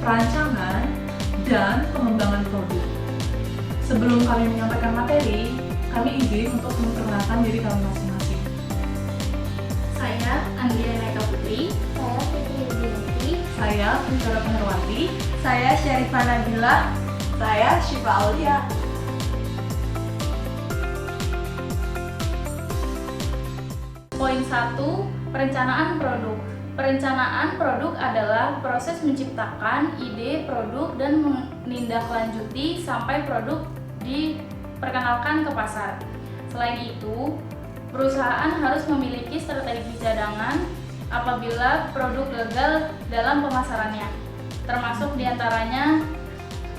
perancangan, dan pengembangan produk. Sebelum kami menyampaikan materi, kami izin untuk memperkenalkan diri kami masing-masing. Saya Andriana Eka Putri. Saya Fitri Yudianti. Saya Putra Penerwati. Saya Syarifah Nabila. Saya Syifa Aulia. Poin 1, perencanaan produk. Perencanaan produk adalah proses menciptakan ide produk dan menindaklanjuti sampai produk diperkenalkan ke pasar. Selain itu, perusahaan harus memiliki strategi cadangan apabila produk gagal dalam pemasarannya, termasuk diantaranya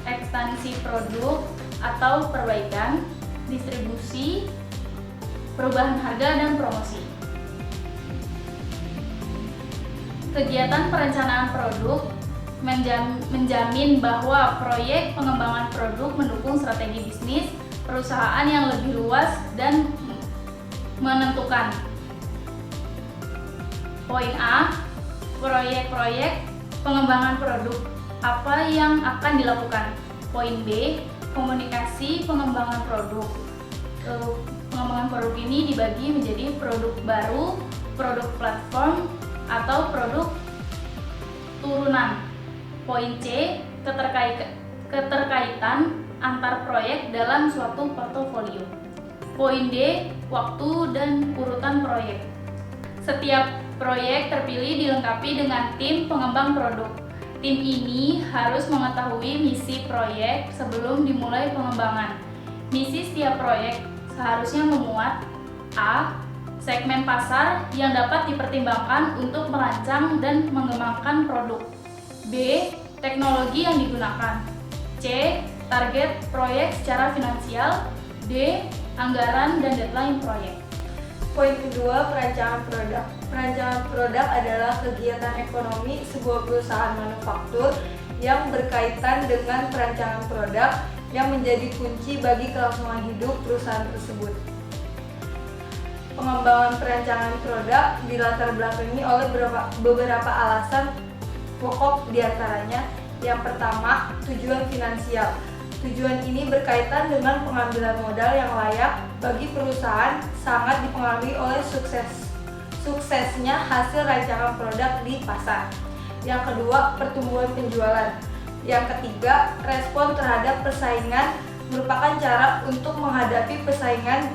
ekstensi produk atau perbaikan, distribusi, perubahan harga, dan promosi. Kegiatan perencanaan produk menjamin bahwa proyek pengembangan produk mendukung strategi bisnis perusahaan yang lebih luas dan menentukan. Poin A, proyek-proyek pengembangan produk. Apa yang akan dilakukan? Poin B, komunikasi pengembangan produk. Pengembangan produk ini dibagi menjadi produk baru, produk platform, atau produk turunan. Poin C, keterkaitan antar proyek dalam suatu portofolio. Poin D, waktu dan urutan proyek. Setiap proyek terpilih dilengkapi dengan tim pengembang produk. Tim ini harus mengetahui misi proyek sebelum dimulai pengembangan. Misi setiap proyek seharusnya memuat A, segmen pasar yang dapat dipertimbangkan untuk merancang dan mengembangkan produk. B, teknologi yang digunakan. C, target proyek secara finansial. D, anggaran dan deadline proyek. Poin kedua, perancangan produk. Perancangan produk adalah kegiatan ekonomi sebuah perusahaan manufaktur yang berkaitan dengan perancangan produk yang menjadi kunci bagi kelangsungan hidup perusahaan tersebut. Pengembangan perancangan produk dilatar belakangi oleh beberapa alasan pokok diantaranya. Yang pertama, tujuan finansial. Tujuan ini berkaitan dengan pengambilan modal yang layak bagi perusahaan, sangat dipengaruhi oleh suksesnya hasil rancangan produk di pasar. Yang kedua, pertumbuhan penjualan. Yang ketiga, respon terhadap persaingan merupakan cara untuk menghadapi persaingan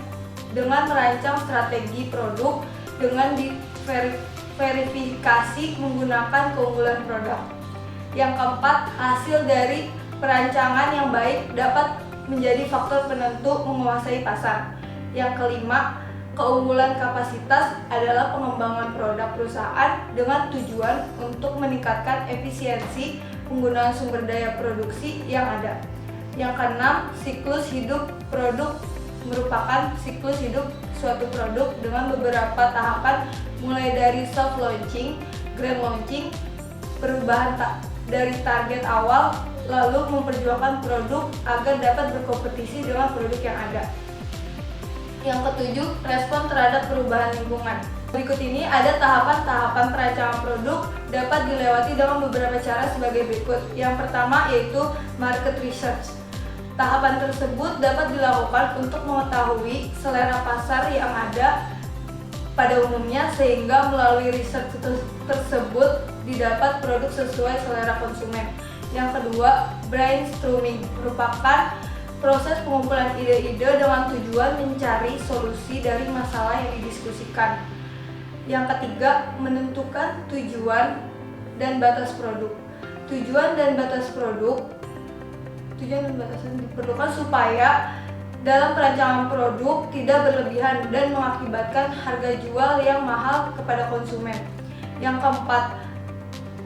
dengan merancang strategi produk dengan diverifikasi menggunakan keunggulan produk. Yang keempat, hasil dari perancangan yang baik dapat menjadi faktor penentu menguasai pasar. Yang kelima, keunggulan kapasitas adalah pengembangan produk perusahaan dengan tujuan untuk meningkatkan efisiensi penggunaan sumber daya produksi yang ada. Yang keenam, siklus hidup produk merupakan siklus hidup suatu produk dengan beberapa tahapan mulai dari soft launching, grand launching, perubahan dari target awal, lalu memperjuangkan produk agar dapat berkompetisi dengan produk yang ada. Yang ketujuh, respon terhadap perubahan lingkungan. Berikut ini ada tahapan-tahapan perancangan produk dapat dilewati dengan beberapa cara sebagai berikut. Yang pertama yaitu market research. Tahapan tersebut dapat dilakukan untuk mengetahui selera pasar yang ada pada umumnya sehingga melalui riset tersebut didapat produk sesuai selera konsumen. Yang kedua, brainstorming merupakan proses pengumpulan ide-ide dengan tujuan mencari solusi dari masalah yang didiskusikan. Yang ketiga, menentukan tujuan dan batas produk. Tujuan dan batasan diperlukan supaya dalam perancangan produk tidak berlebihan dan mengakibatkan harga jual yang mahal kepada konsumen. Yang keempat,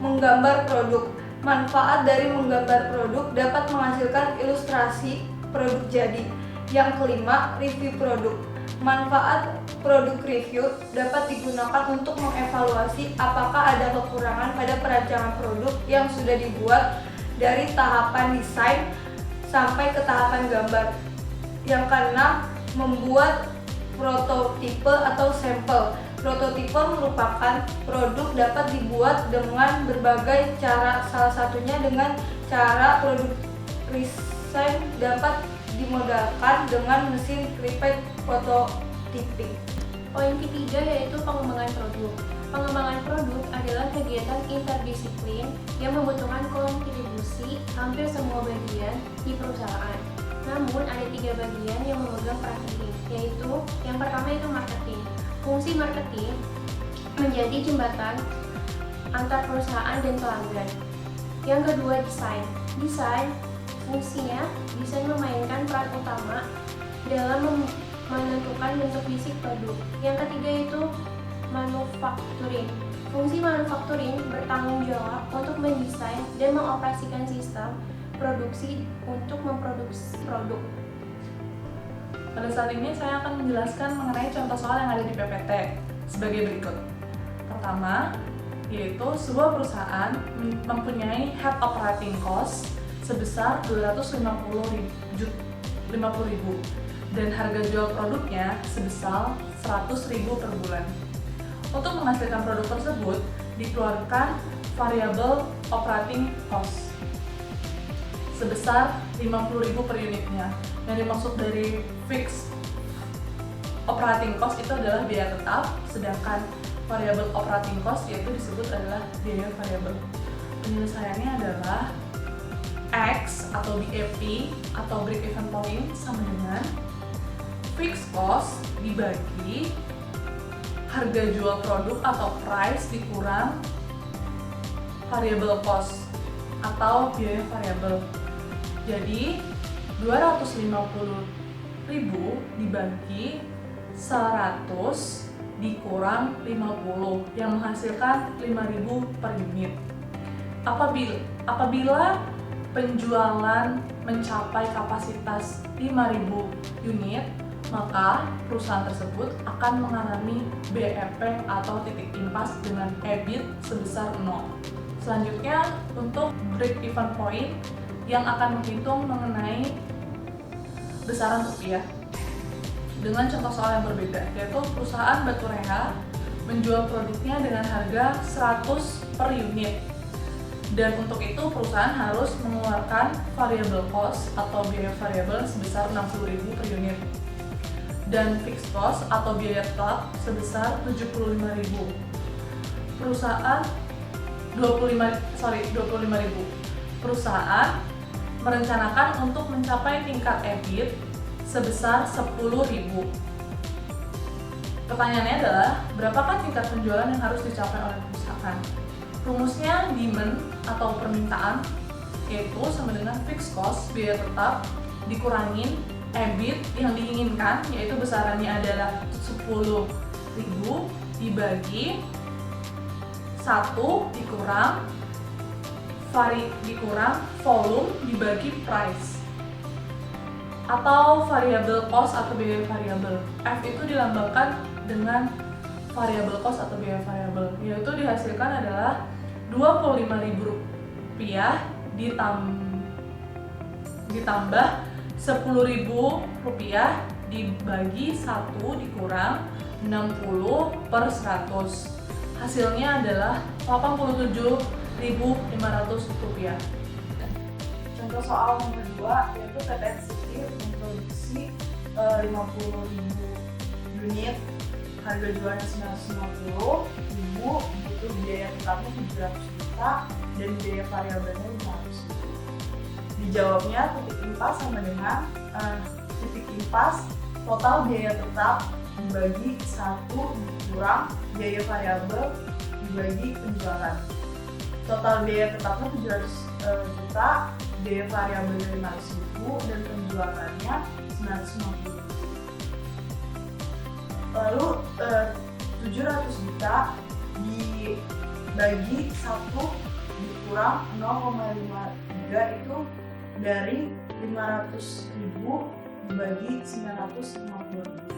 menggambar produk. Manfaat dari menggambar produk dapat menghasilkan ilustrasi produk jadi. Yang kelima, review produk. Manfaat produk review dapat digunakan untuk mengevaluasi apakah ada kekurangan pada perancangan produk yang sudah dibuat dari tahapan desain sampai ke tahapan gambar. Yang keenam, membuat prototipe atau sampel. Prototipe merupakan produk dapat dibuat dengan berbagai cara, salah satunya dengan cara produk resign dapat dimodalkan dengan mesin prepaid prototyping. Poin ketiga yaitu pengembangan produk. Pengembangan produk adalah kegiatan interdisiplin yang membutuhkan kontribusi hampir semua bagian di perusahaan. Namun ada 3 bagian yang memegang peran penting, yaitu yang pertama itu marketing. Fungsi marketing menjadi jembatan antar perusahaan dan pelanggan. Yang kedua desain. Desain fungsinya desain memainkan peran utama dalam menentukan bentuk fisik produk. Yang ketiga itu manufacturing. Fungsi manufacturing bertanggung jawab untuk mendesain dan mengoperasikan sistem produksi untuk memproduksi produk. Pada saat ini saya akan menjelaskan mengenai contoh soal yang ada di PPT sebagai berikut. Pertama, yaitu sebuah perusahaan mempunyai head operating cost sebesar 250.000 dan harga jual produknya sebesar 100.000 per bulan. Untuk menghasilkan produk tersebut, dikeluarkan variable operating cost sebesar 50.000 per unitnya. Yang dimaksud dari fixed operating cost itu adalah biaya tetap, sedangkan variable operating cost yaitu disebut adalah biaya variabel. Penyelesaiannya adalah X atau BEP atau break even point sama dengan fixed cost dibagi harga jual produk atau price dikurang variable cost atau biaya variabel. Jadi 250.000 dibagi 100 dikurang 50 yang menghasilkan 5.000 per unit. Apabila penjualan mencapai kapasitas 5.000 unit, maka perusahaan tersebut akan mengalami BEP atau titik impas dengan EBIT sebesar 0. Selanjutnya untuk break even point yang akan menghitung mengenai besaran rupiah dengan contoh soal yang berbeda, yaitu perusahaan Batu Reha menjual produknya dengan harga 100 per unit, dan untuk itu perusahaan harus mengeluarkan variable cost atau biaya variabel sebesar 60.000 per unit dan fixed cost atau biaya tetap sebesar 75.000. Perusahaan 25.000. Perusahaan merencanakan untuk mencapai tingkat EBIT sebesar 10.000. Pertanyaannya adalah, berapakah tingkat penjualan yang harus dicapai oleh perusahaan? Rumusnya demand atau permintaan, yaitu sama dengan fixed cost, biaya tetap, dikurangin EBIT yang diinginkan, yaitu besarannya adalah 10.000 dibagi 1 dikurang volume dibagi price atau variable cost atau biaya variabel. F itu dilambangkan dengan variable cost atau biaya variabel, yaitu dihasilkan adalah Rp25.000 ditambah Rp10.000 dibagi 1 dikurang 60 per 100. Hasilnya adalah Rp87.500. Contoh soal nomor 2 yaitu PTNCT memproduksi 50.000 unit, harga jualnya 950.000, butuh biaya tetapnya 700 juta dan biaya variabelnya 500.000. Dijawabnya titik impas sama dengan titik impas total biaya tetap dibagi 1 dikurang biaya variabel dibagi penjualan. Total biaya tetapnya 700 juta, biaya variabelnya 500.000 dan penjualannya 950.000. Lalu 700 juta dibagi 1 dikurang 0,53 itu dari 500.000 dibagi 950.000.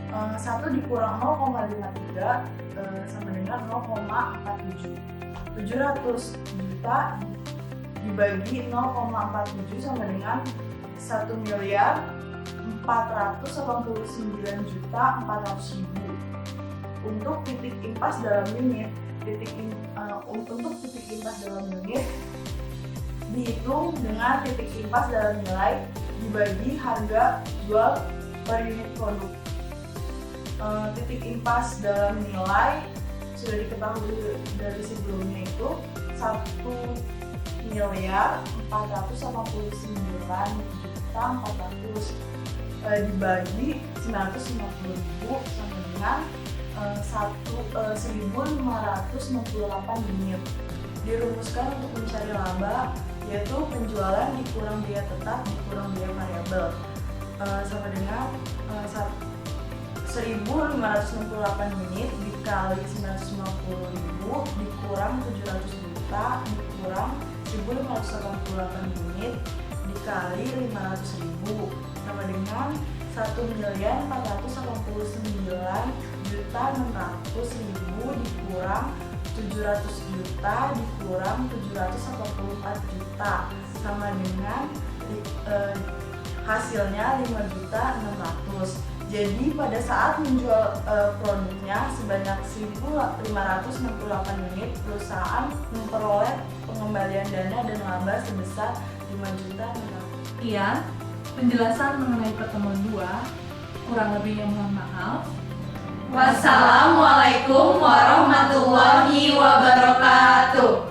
1 dikurang 0,53 sama dengan 0,47. 700 juta dibagi 0,47 sama dengan 1.400.000 489.400.000. Untuk titik impas dalam unit, untuk titik impas dalam unit dihitung dengan titik impas dalam nilai dibagi harga jual per unit produk. Titik impas dalam nilai sudah diketahui dari sebelumnya itu 1.489.400.000 dibagi 950.000 sama dengan 1.568 unit. Dirumuskan untuk mencari laba, yaitu penjualan dikurang biaya tetap dikurang biaya variabel, sama dengan 1.568 unit dikali 950.000 dikurang 700 juta dikurang 1.588 unit dikali 500.000 sama dengan 1.489.600.000 dikurang 700 juta dikurang 784 juta sama dengan hasilnya 5.600.000. Jadi pada saat menjual produknya sebanyak 1.568 unit, perusahaan memperoleh pengembalian dana dan laba sebesar 5.600.000. Sekian penjelasan mengenai pertemuan 2. Kurang lebihnya mohon maaf. Wassalamualaikum warahmatullahi wabarakatuh.